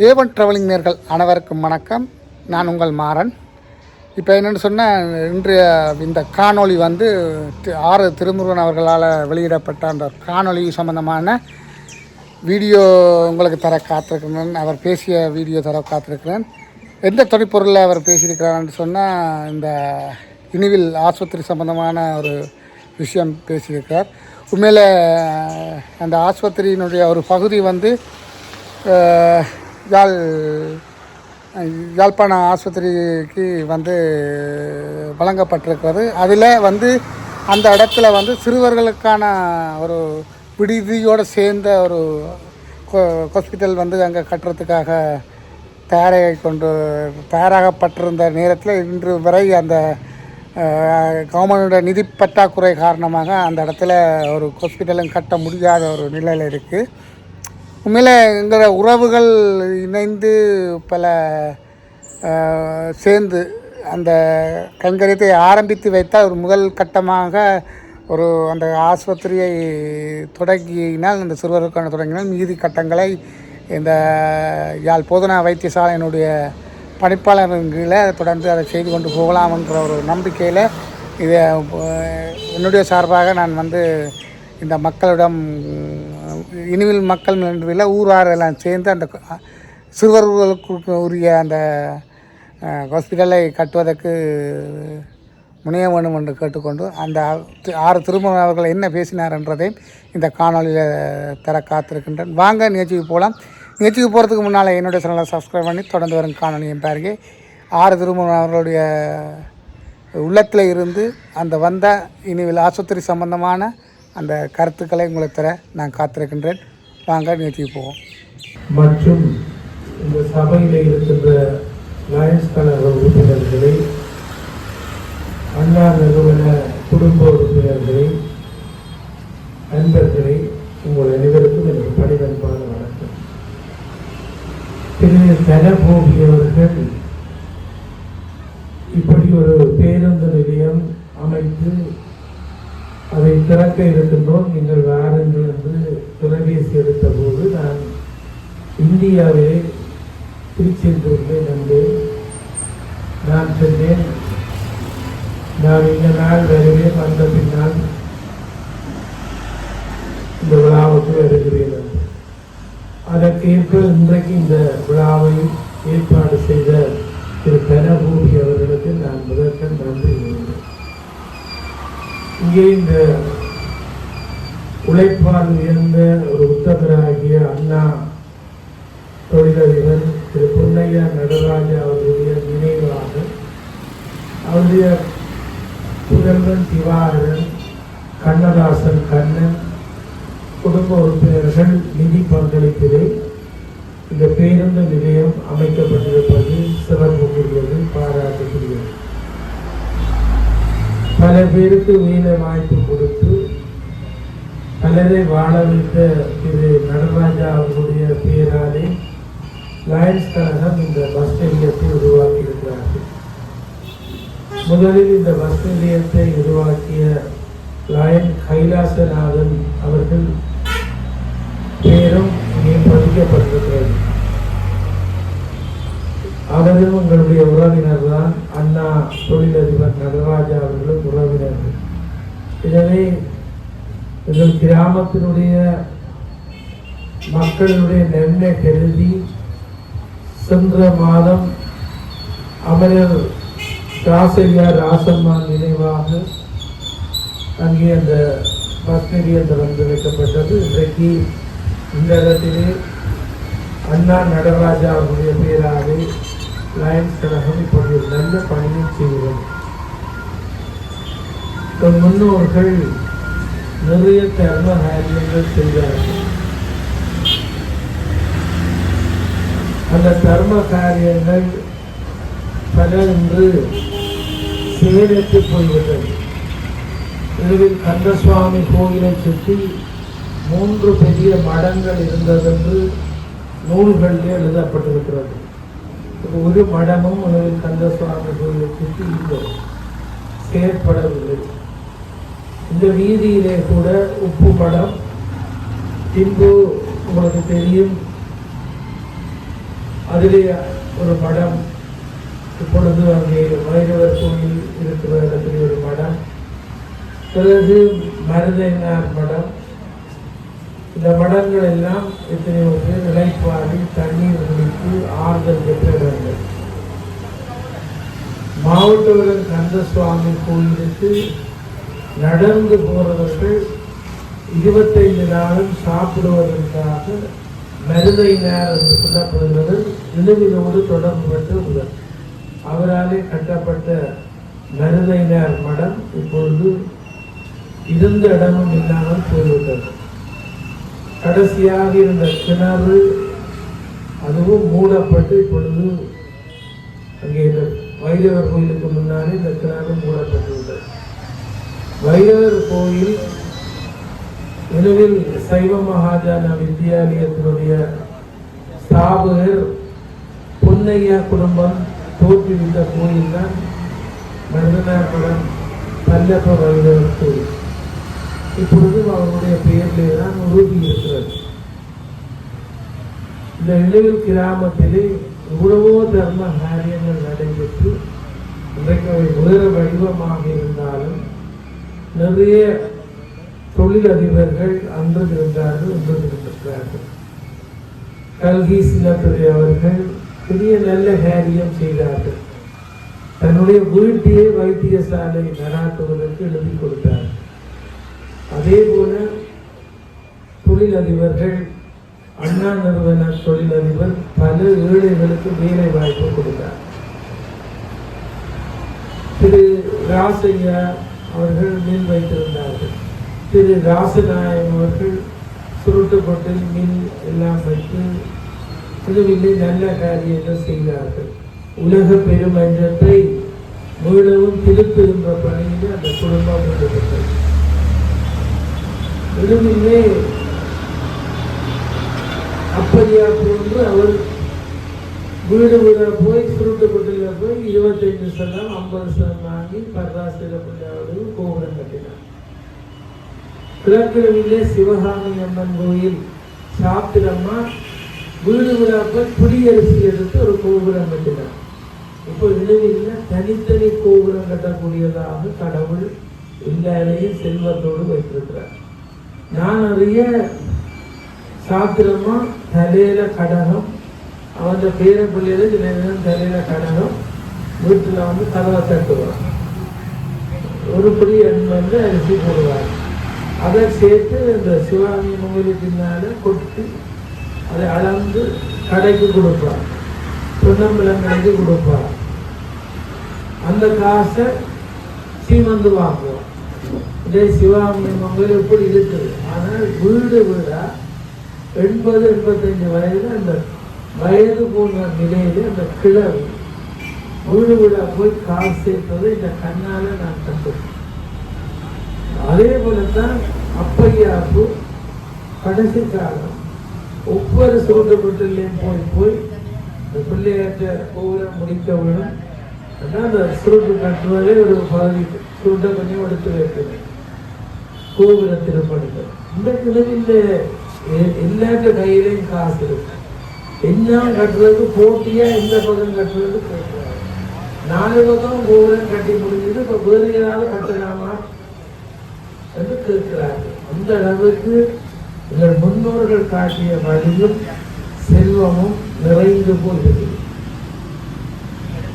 A1 travelling நேர்கள் அனைவருக்கும் வணக்கம். நான் உங்கள் மாறன். இப்போ என்னென்னு சொன்னால், இன்றைய இந்த காணொளி வந்து ஆறு திருமுருகன் அவர்களால் வெளியிடப்பட்ட அந்த காணொளி சம்பந்தமான வீடியோ உங்களுக்கு தர காத்திருக்கிறேன். அவர் பேசிய வீடியோ தர காத்திருக்கிறேன். எந்த தொழிற்பொருளில் அவர் பேசியிருக்கிறார்னு சொன்னால், இந்த இனிவில் ஆஸ்பத்திரி சம்பந்தமான ஒரு விஷயம் பேசியிருக்கிறார். உண்மையில் அந்த ஆஸ்பத்திரியினுடைய ஒரு பகுதி வந்து யாழ்ப்பாண ஆஸ்பத்திரிக்கு வந்து வழங்கப்பட்டிருக்கிறது. அதில் வந்து அந்த இடத்துல வந்து சிறுவர்களுக்கான ஒரு விடுதியோடு சேர்ந்த ஒரு ஹாஸ்பிட்டல் வந்து அங்கே கட்டுறதுக்காக தயாராகப்பட்டிருந்த நேரத்தில் இன்று வரை அந்த கவர்மெண்டோட நிதி பற்றாக்குறை காரணமாக அந்த இடத்துல ஒரு ஹாஸ்பிட்டலும் கட்ட முடியாத ஒரு நிலையில் இருக்குது. உண்மையில் எங்களோட உறவுகள் இணைந்து பல சேர்ந்து அந்த கண்கரியத்தை ஆரம்பித்து வைத்தால் ஒரு முதல் கட்டமாக ஒரு அந்த ஆஸ்பத்திரியை தொடங்கினால், அந்த சிறுவருக்கான தொடங்கினால் மீதி கட்டங்களை இந்த யாழ் போதனா வைத்தியசாலையினுடைய பணிப்பாளர்களை தொடர்ந்து அதை செய்து கொண்டு போகலாம் என்ற ஒரு நம்பிக்கையில் இதை என்னுடைய சார்பாக நான் வந்து இந்த மக்களிடம் இனிவில் மக்கள் நன்றியில் ஊராரெல்லாம் சேர்ந்து அந்த சிறுவர்களுக்கு உரிய அந்த ஹாஸ்பிட்டலை கட்டுவதற்கு முனைய வேண்டும் என்று கேட்டுக்கொண்டு, அந்த ஆறு திருமணம் அவர்கள் என்ன பேசினார் என்றதையும் இந்த காணொலியில் தர காத்திருக்கின்றேன். வாங்க நிகழ்ச்சிக்கு போகலாம். நிகழ்ச்சிக்கு போகிறதுக்கு முன்னால் என்னுடைய சேனலை சப்ஸ்கிரைப் பண்ணி தொடர்ந்து வரும் காணொலியும் பாருங்க. ஆறு திருமணம் அவர்களுடைய உள்ளத்தில் இருந்து அந்த வந்த இனிவில் ஆஸ்பத்திரி சம்பந்தமான அந்த கருத்துக்களை உங்களை தர நான் காத்திருக்கின்றேன். வாங்க நிகழ்ச்சிக்கு போவோம். மற்றும் இந்த சபையில் இருக்கின்ற லயன்ஸ் கழக உறுப்பினர்களை, அண்ணா நிறுவன குடும்ப உறுப்பினர்களை, நண்பர்களை, உங்கள் அனைவருக்கும் எனக்கு பணிவன்பான வணக்கம். திரு தனபோகியவர்கள் இப்படி ஒரு பேருந்து நிலையம் அமைத்து அதை திறக்க இருக்கின்றோம், நீங்கள் வாருங்கள் என்று தொலைபேசி எடுத்த போது நான் இந்தியாவிலே திருச்செந்தூரிலே நான் சென்றேன். நான் இந்த நாள் வருவேன், வந்த பின்னால் இந்த விழாவுக்கு வருகிறேன். அதற்கேற்ப இன்றைக்கு இந்த விழாவை ஏற்பாடு செய்த திரு தனபூமி அவர்களுக்கு நான் முதற்கண் நன்றி கூறுகிறேன். இங்கே இந்த உழைப்பால் உயர்ந்த ஒரு உத்தமராகிய அண்ணா தொழிலதிபர் திரு பொன்னையா நடராஜா அவருடைய நினைவாக அவருடைய புதல்வன் திவாகரன், கண்ணதாசன் கண்ணன் குடும்ப உறுப்பினர்கள் நிதி பங்களிப்பிலே இந்த பேருந்து நிலையம் அமைக்கப்பட்டிருப்பது சிறப்புக்குரியது, பாராட்டுக்குரியது. பல பேருக்கு வேலை வாய்ப்பு கொடுத்து பலரை வாழ வைத்த திரு நடராஜா அவர்களுடைய பெயராலே லயன்ஸ் கழகம் இந்த பஸ் நிலையத்தை உருவாக்கி இருக்கிறார்கள். முதலில் இந்த பஸ் நிலையத்தை உருவாக்கிய லயன் கைலாசநாதன் அவர்கள் பெயரும் இங்கே பதிக்கப்பட்டிருக்கிறது. அவரும் உங்களுடைய உறவினர் தான். அண்ணா தொழிலதிபர் நடராஜா அவர்களும் உறவினர்கள். எனவே எங்கள் கிராமத்தினுடைய மக்களுடைய நன்மை கருதி சென்ற மாதம் அமரர் ராசையார் ராசம்மான் நினைவாக அங்கே அந்த பஸ் நிலையத்தில் வந்து வைக்கப்பட்டது. இன்றைக்கு இந்த இடத்திலே அண்ணா நடராஜா அவருடைய பெயராக லயன்ஸ் கழகம் இப்படி ஒரு நல்ல பணியை செய்கிறோம். முன்னோர்கள் நிறைய தர்ம காரியங்கள் செய்தார்கள். அந்த தர்ம காரியங்கள் பல இன்று செயலற்று போய்விட்டது. இதுவில் கந்தசுவாமி கோயிலை சுற்றி 3 பெரிய மடங்கள் இருந்ததென்று நூல்களிலே எழுதப்பட்டிருக்கிறது. ஒரு மடமும் உணவில் கந்தசுவாமி கோயிலை சுற்றி இல்லை, செயற்படவில்லை. இந்த வீதியிலே கூட உப்பு மடம், பின்பு உங்களுக்கு தெரியும் அதிலே ஒரு மடம், இப்பொழுது அங்கே வைரவர் கோயில் இருக்கிற இடத்துல ஒரு மடம், பிறகு மருதையனார் மடம். இந்த மடங்கள் எல்லாம் எத்தனையோ பேர் இளைப்பாடி தண்ணீர் குடித்து ஆறுதல் பெற்ற இடங்கள். மாவட்டவரன் கந்தசுவாமி கோயிலுக்கு நடந்து போறவர்கள் 25 நாளும் சாப்பிடுவதற்காக மருதையினார் என்று சொல்லப்படுகிறது இழுவினோடு தொடர்பு பெற்ற முதல் அவராலே கட்டப்பட்ட மருதையினார் மடம் இப்பொழுது இருந்த இடமும் இல்லாமல் போய்விட்டது. கடைசியாக இருந்த கிணறு அதுவும் மூடப்பட்டு இப்பொழுது அங்கே வைரவர் கோயிலுக்கு முன்னாலே இந்த கிணறு மூடப்பட்டுவிட்டது. வைரவர் கோயில் நிலவில் சைவ மகாஜன வித்யாலயத்தினுடைய ஸ்தாபகர் பொன்னையா குடும்பம் தோற்றுவித்த கோயில் தான் மருதனாபுரம் பல்லப்ப வைரவர் கோயில். இப்பொழுதும் அவருடைய பெயரிலே தான் உறுதி இருக்கிறது. இந்த நிலவில் கிராமத்திலே எவ்வளவோ தர்ம காரியங்கள் நடைபெற்று இன்றைக்கு அவை வேறு வடிவமாக இருந்தாலும் நிறைய தொழிலதிபர்கள் அன்று இருந்தார்கள், இன்று இருந்திருக்கிறார்கள். கல்கி சின்னத்துறை அவர்கள் பெரிய நல்ல காரியம் செய்தார்கள். தன்னுடைய வீட்டையே வைத்தியசாலை நடாத்துவதற்கு எழுதி கொடுத்தார்கள். அதே போல தொழிலதிபர்கள், அண்ணா நிறுவன தொழிலதிபர் பல ஏழைகளுக்கு வேலை வாய்ப்பு கொடுத்தார். திரு ராசையா அவர்கள் மில் வைத்திருந்தார்கள். திரு ராசநாயகம் அவர்கள் சுருட்டுப்பட்டில் மில் எல்லாம் வைத்து திருவில்லை நல்ல காரியங்கள் செய்தார்கள். உலக பெருமன்றத்தை மீளவும் திருத்துகின்ற பணியில் அந்த குடும்பம் ஈடுபட்டது. இறுதியிலே அப்படியா போன்று அவர் வீடு வீடாக போய் சுருட்டுப்பட்டில போய் 25 சதம் 50 சதம் வாங்கி பர்ராசில பிள்ளையாவது கோபுரம் கட்டினார். கிழக்கிழமையிலே சிவகாமி அம்மன் கோயில் சாத்திரமா வீடு வீடாக போய் குடியரசி எடுத்து ஒரு கோபுரம் கட்டினார். இப்போ இழுவில் தனித்தனி கோபுரம் கட்டக்கூடியதாக கடவுள் எல்லாரையும் செல்வத்தோடு வைத்திருக்கிறார். நான் அறிய சாத்திரமா தலையில கடகம், அவன் பேர பிள்ளையில சில நேரம் தலையில கடகம் வீட்டில் வந்து கதவை தட்டுவான். ஒரு படி வந்து அரிசி போடுவார். அதை சேர்த்து இந்த சிவாமி கோயிலுக்குனால கொட்டி அதை அளந்து கடைக்கு கொடுப்பார், பொன்னம்பலங்களுக்கு கொடுப்பார். அந்த காசை சீமந்து வாங்குவோம். இதே சிவாமி கோயில் எப்படி இருக்குது. ஆனால் வீடு வீடா 80-85 வயதுல அந்த வயது போன நிலையில அந்த கிழவு வீடு வீடா போய் காசு சேர்ப்பதை இந்த கண்ணால நான் கண்டேன். அதே போலத்தான் அப்பையாப்பு கடைசி காலம் ஒவ்வொரு சுருட்டுப்பட்டிலையும் போய் இந்த பிள்ளையாற்ற கோவிலம் முடிக்க வேணும். அந்த சுருட்டு கட்டுவதே ஒரு பகுதி சுருட்டை கொஞ்சம் எடுத்து வைக்கணும். கோவில திருப்பணிகள் இந்த கிழமையில் எல்லாத்த கையிலையும் காசு இருக்கு. என்ன கட்டுறது போட்டியா எந்த பக்கம் கட்டுறது கேட்கிறாங்க. 4 பக்கம் கோவிலம் கட்டி முடிஞ்சது, இப்போ வேறு ஏதாவது கட்டலாமா என்று கேட்கிறார்கள். அந்த அளவுக்கு எங்கள் முன்னோர்கள் காட்டிய வழியும் செல்வமும் நிறைந்து போகிறது.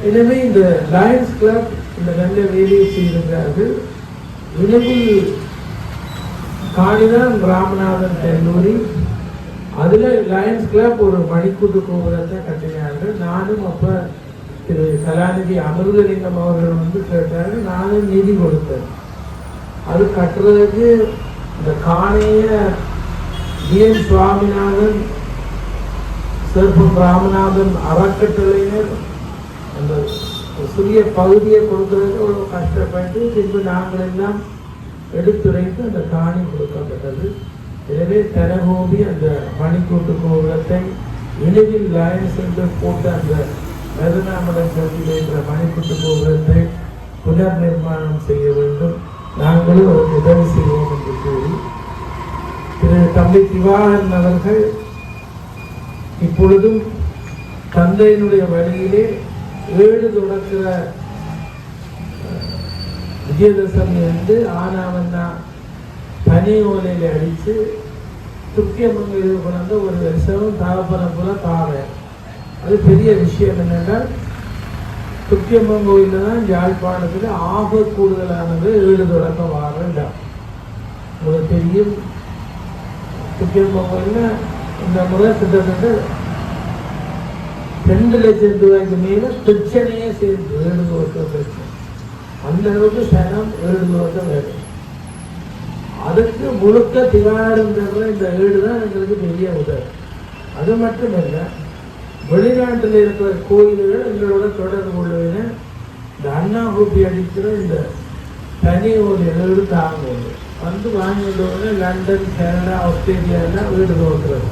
எனவே இந்த லயன்ஸ் கிளப் இந்த நல்ல வேலையை செய்திருக்கிறார்கள். விரைவில் காணிதான் ராமநாதன் கல்லூரி, அதில் லயன்ஸ் கிளப் ஒரு மணிக்கூட்டு கோபுரத்தை கட்டினார்கள். நானும் அப்போ திரு கலாநிதி அமிர்தலிங்கம் அவர்கள் வந்து கேட்டார்கள், நானும் நிதி கொடுத்தேன். அது கட்டுறதுக்கு இந்த காணைய என் சுவாமிநாதன் சிற்பம் ராமநாதன் அறக்கட்டளையினர் அந்த சிறிய பகுதியை கொடுக்கறதுக்கு ஒரு கஷ்டப்பட்டு பின்பு நாங்கள் எல்லாம் எடுத்துரைத்து அந்த காணி கொடுக்கப்பட்டது. எனவே தனகோபி அந்த மணிக்கூட்டு கோபுரத்தை இணைவில் லயன்ஸ் என்று போட்டு அந்த மருதநாமடன் சந்தியில் என்ற மணிக்கூட்டு கோபுரத்தை புனர் நிர்மாணம் செய்ய வேண்டும், நாங்களும் ஒரு உதவி செய்வோம் என்று கூறி திரு தம்பி திவாகரன் அவர்கள் இப்பொழுதும் தந்தையினுடைய வழியிலே 7 தொடக்கிற விஜயதசமி வந்து ஆனாவன்னா பனி ஓலையில் அடித்து துக்கியம்மன் இது கொண்டு ஒரு வருஷமும் தாவப்பன போல தாவேன். அது பெரிய விஷயம் என்னென்றால் துக்கியம்மன் கோயிலில் தான் யாழ்ப்பாணத்தில் ஆக கூடுதலானது 7 தொடக்கம் வாரம் இடம். உங்களுக்கு தெரியும், துக்கியம்மன் கோயிலில் இந்த முறை கிட்டத்தட்ட 2 லட்சம் ரூபாய்க்கு மேலே பிரச்சனையே சேர்ந்து 7 வருஷம் பிரச்சனை. அந்த அளவுக்கு சனம் 7 வருஷம் வேணும். அதுக்கு முழுக்க திகாரம்ன்ற இந்த 7 தான் எங்களுக்கு பெரிய உதவி. அது மட்டும் இல்லை, வெளிநாட்டில் இருக்கிற கோயில்கள் எங்களோட தொடர்பு கொள்ளுவேன். இந்த அண்ணா கூப்பி அடிக்கிற இந்த தனி ஒரு 7 தாங்குவது வந்து வாங்கிட்டு லண்டன், கனடா, ஆஸ்திரேலியாவில் வீடு தோற்றுறது.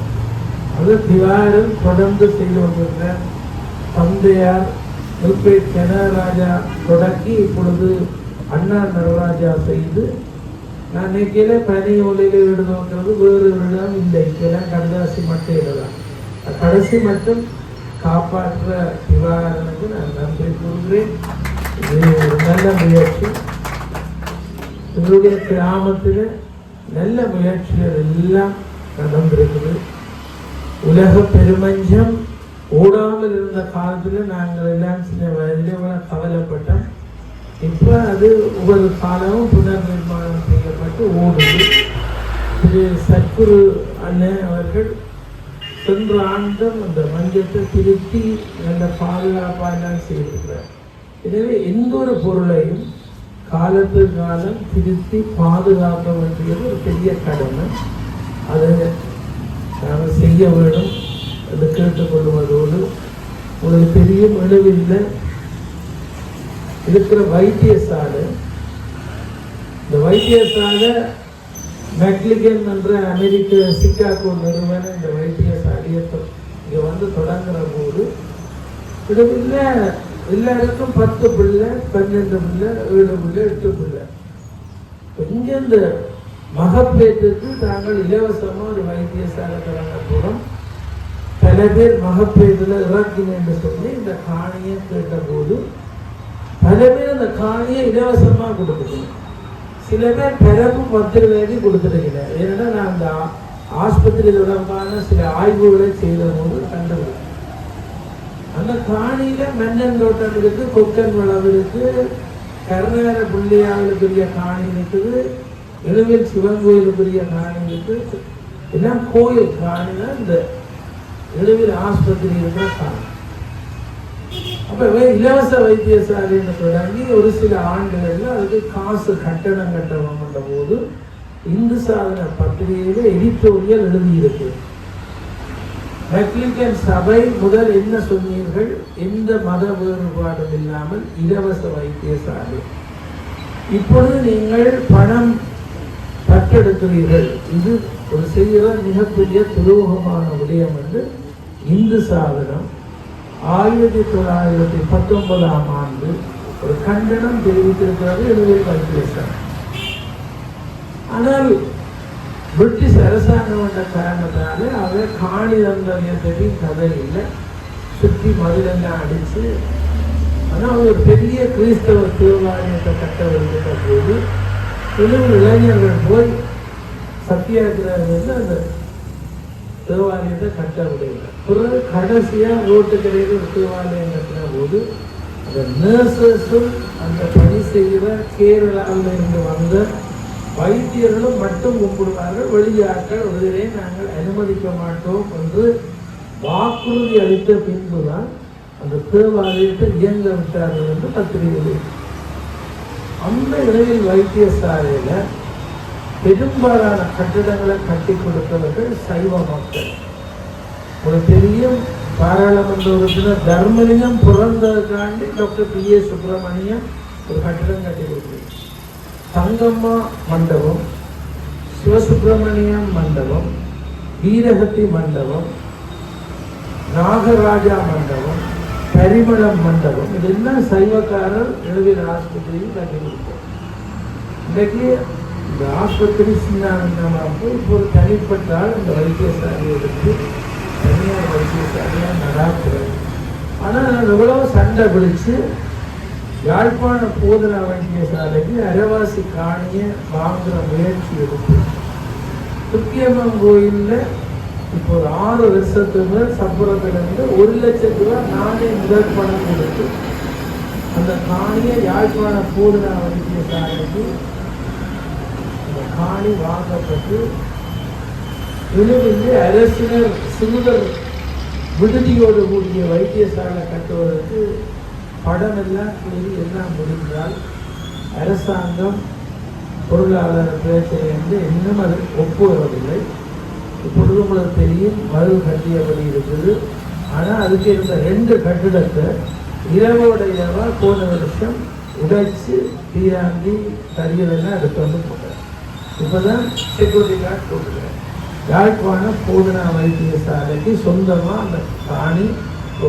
அது திவாரம் தொடர்ந்து செய்து வந்திருக்க தந்தையார் முல்பேட் கனராஜா தொடக்கி இப்பொழுது அண்ணா நடராஜா செய்து நான் நினைக்கல பனி ஒலையில் வீடு நோக்கிறது வேறு வீடம் இல்லை. இப்பெல்லாம் கடைசி மட்டும் இல்லைதான். கடைசி மட்டும் காப்பாற்ற திவாரனுக்கு நான் நன்றி கூறுகிறேன். இது ஒரு நல்ல முயற்சி. எங்களுடைய கிராமத்தில் நல்ல முயற்சிகள் எல்லாம் நடந்திருக்குது. உலக பெருமஞ்சம் ஓடாமல் இருந்த காலத்தில் நாங்கள் எல்லாம் சின்ன வயதில் கவலைப்பட்டோம். இப்போ அது ஒவ்வொரு காலமும் புனர் நிர்மாணம் செய்யப்பட்டு ஓடுது. திரு சத்குரு அண்ணன் அவர்கள் சென்ற ஆண்டும் அந்த மஞ்சத்தை திருத்தி நல்ல பாதுகாப்பாக செய்திருக்கிறார். எனவே எந்த ஒரு பொருளையும் காலத்துக்கு காலம் திருத்தி பாதுகாக்க வேண்டியது ஒரு பெரிய கடமை. அதை நாங்கள் செய்ய வேண்டும் என்று கேட்டுக்கொள்வதோடு ஒரு பெரிய விளைவில் இருக்கிற வைத்தியசாலை, இந்த வைத்தியசாலை மெக்லிகன் என்ற அமெரிக்க சிகாகோ நிறுவனம் இந்த வைத்தியசாலையை இங்கே வந்து தொடங்குற போது விடவில் எல்லாருக்கும் 10 பிள்ளை, 12 பிள்ளை, 7 பிள்ளை, 8 பிள்ளை. இங்கே இந்த மகப்பேற்றுக்கு தாங்கள் இலவசமாக ஒரு வைத்தியசாலை தொடங்க போகிறோம். பல பேர் மகப்பேற்றில் இறக்குங்க என்று சொல்லி இந்த காணியை கேட்ட போது பல பேர் அந்த காணியை இலவசமாக கொடுத்துருக்கணும். சில பேர் பிறகு 10 ரூபாய்க்கு கொடுத்துருக்கல. ஏன்னா நான் அந்த ஆஸ்பத்திரி தொடர்பான சில ஆய்வுகளை செய்த போது கண்டுபிடிச்சேன். அந்த காணியில மன்னன் தோட்டம் இருக்கு, கொக்கன் வளம் இருக்கு, கருணார பிள்ளையாவுக்குரிய காணி இருக்குது, இளவில் சிவன் கோயிலுக்குரிய காணி இருக்கு. எல்லாம் கோயில் காணி தான் இந்த இளவில் ஆஸ்பத்திரி இருக்கிற காணி. அப்ப இலவச வைத்தியசாலைன்னு தொடங்கி ஒரு சில ஆண்டுகள்ல அதுக்கு காசு கட்டணம் கட்டணும் போது இந்து சாதன பத்திரிகையில எடிட்டோரியல் எழுதியிருக்கு. மெக்லிகன் சபை முதல் என்ன சொன்னீர்கள்? எந்த மத வேறுபாடும் இல்லாமல் இலவச வைத்தியசாலை. இப்பொழுது நீங்கள் பணம் தட்டெடுக்கிறீர்கள். இது ஒரு செய்கிற மிகப்பெரிய துரோகமான விடயம் என்று இந்து சாதனம் 1919ஆம் ஆண்டு ஒரு கண்டனம் தெரிவித்திருக்கிறது. இளவில் வைத்தியசாலை. ஆனால் பிரிட்டிஷ் அரசாங்கம் என்ற காரணத்தால் அவர் காணி தந்தவியத்தை கதை இல்லை, சுற்றி மதுரெல்லாம் அடித்து. ஆனால் அவர் பெரிய கிறிஸ்தவ தேவாலயத்தை கட்ட வருகின்ற போது இளைஞர்கள் போய் சத்தியாகிரகம் அந்த தேவாலயத்தை கட்ட விடவில்லை. பிறகு கடைசியாக ரோட்டுக்கரையில் ஒரு தேவாலயம் கட்டின போது அந்த நர்சஸும் அந்த பணி செய்கிற கேரளாவில் இருந்து வந்த வைத்தியர்களும் மட்டும் கும்பிடுவார்கள். வெளியாட்கள் உடனே நாங்கள் அனுமதிக்க மாட்டோம் என்று வாக்குறுதி அளித்த பின்புதான் அந்த தேவாலயத்தை இயங்க விட்டார்கள் என்று பத்திரிகையில். அந்த இடையில் வைத்தியசாலையில் பெரும்பாலான கட்டிடங்களை கட்டி கொடுத்தவர்கள் சைவ மக்கள். ஒரு பெரிய பாராளுமன்ற உறுப்பினர் தர்மலிங்கம் பிறந்ததுக்காண்டி டாக்டர் பி. ஏ. சுப்பிரமணியம் ஒரு கட்டிடம் கட்டி கொடுத்தார். தங்கம்மா மண்டபம், சிவசுப்பிரமணியம் மண்டபம், வீரகத்தி மண்டபம், நாகராஜா மண்டபம், பரிமளம் மண்டபம், இதெல்லாம் சைவக்காரர் இளவில் ஆஸ்பத்திரியில் கட்டி கொடுத்தார். இன்றைக்கு இந்த ஆஸ்பத்திரி சின்னாவின் போய் இப்போ ஒரு தனிப்பட்டால் இந்த வைத்தியசாலையை எடுத்து தனியார் வைத்தியசாலையாக நடாத்துறது. ஆனால் நான் எவ்வளவு சண்டை பிடிச்சு யாழ்ப்பாண போதனா வைத்தியசாலைக்கு அரைவாசி காணியை வாங்குற முயற்சி எடுத்து துக்கியம்மன் கோயிலில் இப்போ ஒரு 6 வருஷத்துக்கு சப்புரத்திலிருந்து 1 லட்சம் ரூபாய் நானே முதல் பணம் கொடுத்து அந்த காணியை யாழ்ப்பாண போதனா வைத்தியசாலைக்கு அந்த காணி வாங்கப்பட்டு விழுவிலே அரசினர் சிறுவர் விடுதியோடு கூடிய வைத்தியசாலை கட்டுவதற்கு படம் எல்லாம் கூறி எல்லாம் முடிந்தால் அரசாங்கம் பொருளாதார பிரச்சனை என்று இன்னும் அது ஒப்புவரவில்லை. இப்பொழுது உங்களுக்கு தெரியும் மறு கட்டியபடி இருக்குது. ஆனால் அதுக்கு இருந்த 2 கட்டிடத்தை இரவோட இரவா போன வருஷம் உடைச்சு தீராண்டி தறியலெல்லாம் எடுத்து வந்து போட்டார். இப்போதான் செக்யூரிட்டி கார்டு போட்டுக்கிறேன். யாழ்ப்பாண போதனா வைத்தியசாலைக்கு சொந்தமாக அந்த காணி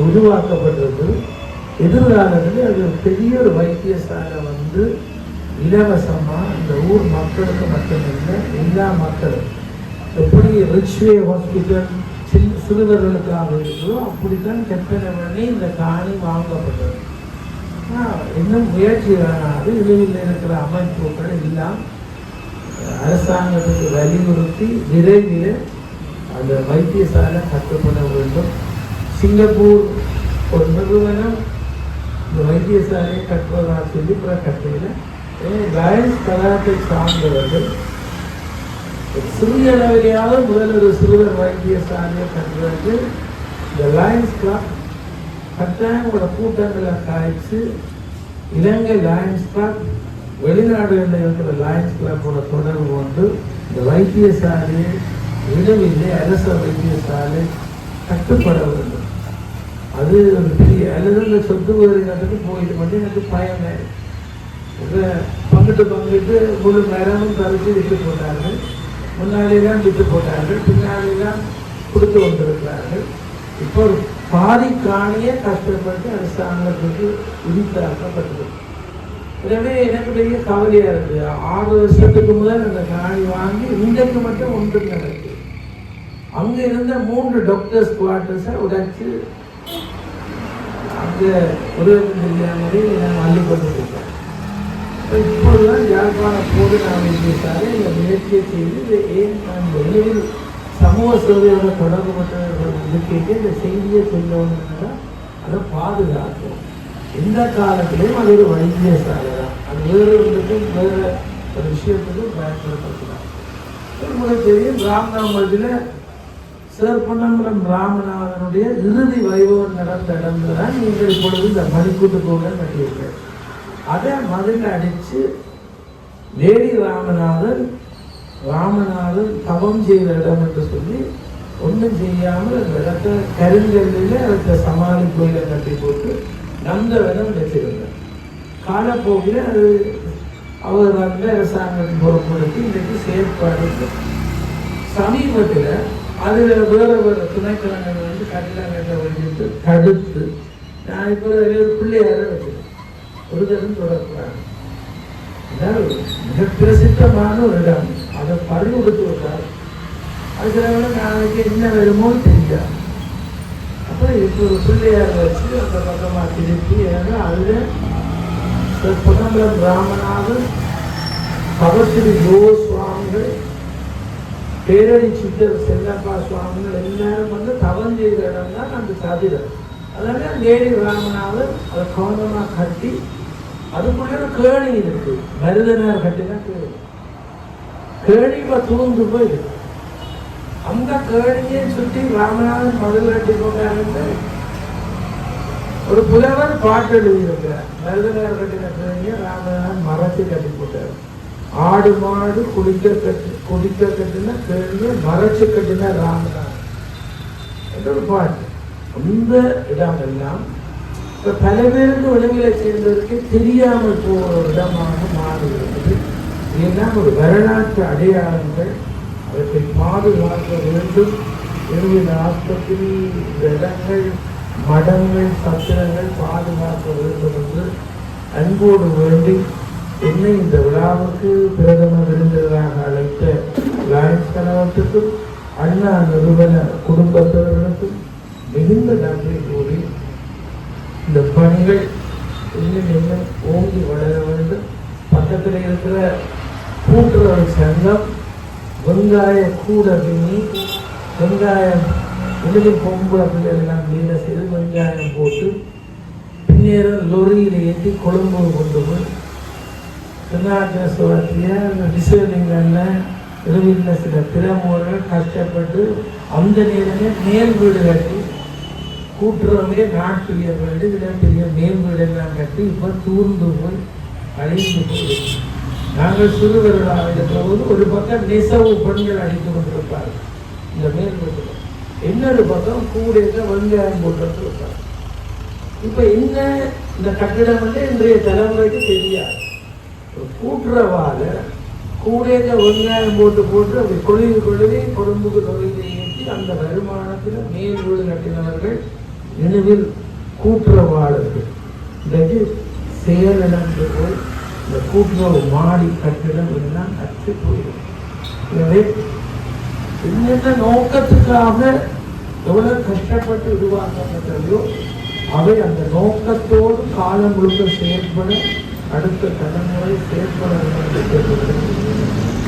உருவாக்கப்பட்டிருக்கு. எதிர்காலத்தில் அது பெரிய ஒரு வைத்தியசாலை வந்து இலவசமாக இந்த ஊர் மக்களுக்கு மட்டுமில்லை எல்லா மக்களும் எப்படி ரிச்வே ஹாஸ்பிட்டல் சிறுவர்களுக்காக இருக்கிறதோ அப்படித்தான் கற்பனை பண்ணி இந்த காணி வாங்கப்பட்டது. இன்னும் முயற்சி வேணாது இழிவில் இருக்கிற அமைப்புகள் எல்லாம் அரசாங்கத்துக்கு வலியுறுத்தி விரைவில் அந்த வைத்தியசாலை கட்டப்பட வேண்டும். சிங்கப்பூர் ஒரு நிறுவனம் இந்த வைத்தியசாலையை கட்டுவதாக சொல்லி பிற கட்டையில் லயன்ஸ் கலாத்தை சார்ந்தவர்கள் சிறிய அளவிலேயாவது முதல் ஒரு சிறுவர் வைத்தியசாலையை கட்டுறதுக்கு இந்த லயன்ஸ் கிளப் கட்டாயம் உங்களோட கூட்டங்களை காய்ச்சி இலங்கை லயன்ஸ் கிளப் வெளிநாடுகளில் இருக்கிற லயன்ஸ் கிளப்போட தொடர்பு கொண்டு இந்த வைத்தியசாலையை விடுவில்லை அரச வைத்தியசாலை கட்டுப்பட வேண்டும். அது ஒரு பெரிய அல்லது இந்த சொத்து வருகிறதுக்கு போயிட்டு மட்டும் எனக்கு பயமே. பங்கிட்டு முழு நேரமும் கழிச்சு விட்டு போட்டார்கள். முன்னாடியெல்லாம் விட்டு போட்டார்கள், பின்னாடியெல்லாம் கொடுத்து கொண்டிருக்கிறார்கள். இப்போ ஒரு பாதி காணியே கஷ்டப்பட்டு அரசாங்கத்துக்கு விதித்தாக்கப்பட்டது. எனவே எனக்கு பெரிய கவலையா இருக்கு. 6 வருஷத்துக்கு முதல் அந்த காணி வாங்கி இன்றைக்கு மட்டும் ஒன்று நடக்கு. அங்க இருந்த 3 டாக்டர்ஸ் குவார்டர்ஸை உடைச்சு அங்க உருவம் தெரியாமலே நான் அள்ளி கொண்டு இருக்கேன். இப்போதுதான் யாழ்ப்பாண போதனா வைத்தியசாலை இந்த முயற்சியை செய்து இதை ஏன் நான் வெளியில் சமூக சேவையோட தொடர்புபட்டவர்கள் இருக்கைக்கு இந்த செய்தியை சொல்லணும்னா அதை பாதுகாக்கும். எந்த காலத்திலையும் அது ஒரு வைத்தியசாலை தான். அது வேறு ஒன்றுக்கும் வேறு ஒரு விஷயத்துக்கும் பயன்படுத்தக்கூடாது. உங்களுக்கு தெரியும் ராமநாமத்தில் சிறப்பனங்குளம் ராமநாதனுடைய இறுதி வைபவம் நடந்த இடத்துல தான் நீங்கள் இப்பொழுது இந்த மணிக்கூட்டு கோவில் கட்டியிருக்கிறார். அதை மதில் அடித்து லேடி ராமநாதன் தவம் செய்த இடம் என்று சொல்லி ஒன்றும் செய்யாமல் அந்த இடத்த கருங்கல்லில் அந்த சமாளி கோயிலை கட்டி போட்டு நந்தவனம் வச்சிருந்தார். காலப்போக்கில் அது அவர் வந்து அரசாங்கத்தின் பொறுப்படுத்தி இன்றைக்கு செயற்பாடு. சமீபத்தில் அதில் வேறு வேறு துணைக்கிழமைகள் வந்து கட்டிடங்களை வச்சுட்டு தடுத்து நான் இப்போ பிள்ளையார வச்சுருக்கேன். ஒரு தரம் தொடர்கிறாங்க. அதாவது மிக பிரசித்தமான ஒரு இடம். அதை பறி கொடுத்து விட்டார். அதுக்காக நாளைக்கு என்ன வருமோ தெரியாது. அப்போ இப்போ ஒரு பிள்ளையார் வச்சு அந்த பக்கமாக திருப்பி ஏன்னா அதில் புதம்பலம் ராமநாதன் பகஸ்ரீ சுவாமிகள் பேரடி சித்தர் செல்லப்பா சுவாமிகள் எல்லாரும் வந்து தவம் செய்த இடம் தான் அந்த சதிரம். அதனால லேடி ராமநாதன் அதை கவனமாக கட்டி அதுக்குள்ள ஒரு கேணி இருக்கு. மருதனார் கட்டினா கேணி இப்போ தூந்து போயிருக்கு. அந்த கேணியை சுற்றி ராமநாதன் மதுள் கட்டி கொண்டாரு. ஒரு புலவர் பாட்டு எழுதியிருக்கிறார். மருதனார் கட்டின கேணியை ராமநாதன் மறைச்சு கட்டி போட்டார். ஆடு மாடு குடிக்க கட்டின கேணியை மறைச்சு கட்டின ராமநாதன் என்ற ஒரு பாட்டு. அந்த இடமெல்லாம் இப்போ பல பேருக்கு உலகில் சேர்ந்ததற்கு தெரியாமல் போகிற இடமாக மாறுகிறது. இதெல்லாம் ஒரு வரலாற்று அடையாளங்கள். அவற்றை பாதுகாக்க வேண்டும். இருவின் ஆஸ்பத்திரி இந்த இடங்கள் மடங்கள் சத்திரங்கள் பாதுகாக்க வேண்டும் என்று அன்போடு வேண்டி என்னை இந்த விழாவுக்கு பிரதம விருந்தினராக அழைத்த லயன்ஸ் கழகத்துக்கும் அண்ணா நிறுவன குடும்பத்தினர்களுக்கும் மிகுந்த நன்றி கூறி இந்த பணிகள் இன்னும் இன்னும் ஓங்கி வளர வேண்டும். பக்கத்தில் இருக்கிற கூட்டுறவு சங்கம் வெங்காய கூட பின்னி வெங்காயம் வெளியில் பொம்பளை பிள்ளைகள்லாம் வேலை செய்து வெங்காயம் போட்டு பின்னேரம் லொரியில் ஏற்றி கொழும்பு கொண்டு போய் தென்னாட்டின சோழத்திய டிசைனிங்களில் இருவில்ல சில திறமுறைகள் கஷ்டப்பட்டு அந்த நேரமே மேல் வீடு கட்டி கூட்டுறவே நாட்டுடைய வீடு பெரிய மேல் வீடெல்லாம் கட்டி இப்போ தூர்ந்து போய் அழிந்து போய் நாங்கள் சிறுவர்களாக இருக்கிற போது ஒரு பக்கம் நெசவு பெண்கள் அடித்து கொண்டிருப்பார்கள் இந்த மேல் வீட்டில், இன்னொரு பக்கம் கூடையில் வெங்காயம் போட்டு இருப்பார். இப்போ என்ன இந்த கட்டிடம் வந்து இன்றைய தலைமுறைக்கு தெரியாது. கூட்டுறவால கூடையில் வெங்காயம் போட்டு அப்படி கொழுவி கொழும்புக்கு தொழிலை ஏற்றி அந்த வருமானத்தில் மேல் வீடு கட்டினவர்கள் நினைவில் கூட்டுறவாளர்கள் இன்றைக்கு செயலிழந்து போய் இந்த கூட்டுறவு மாடி கட்டிடம் எல்லாம் அற்று போயிடும். எனவே என்னென்ன நோக்கத்துக்காக எவ்வளவு கஷ்டப்பட்டு உருவாக்கப்பட்டதையோ அவை அந்த நோக்கத்தோடு காலம் முழுக்க செயற்பட அடுத்த தலைமுறை செயற்பட வேண்டும் என்று கேட்டுக்கொள்கிறேன்.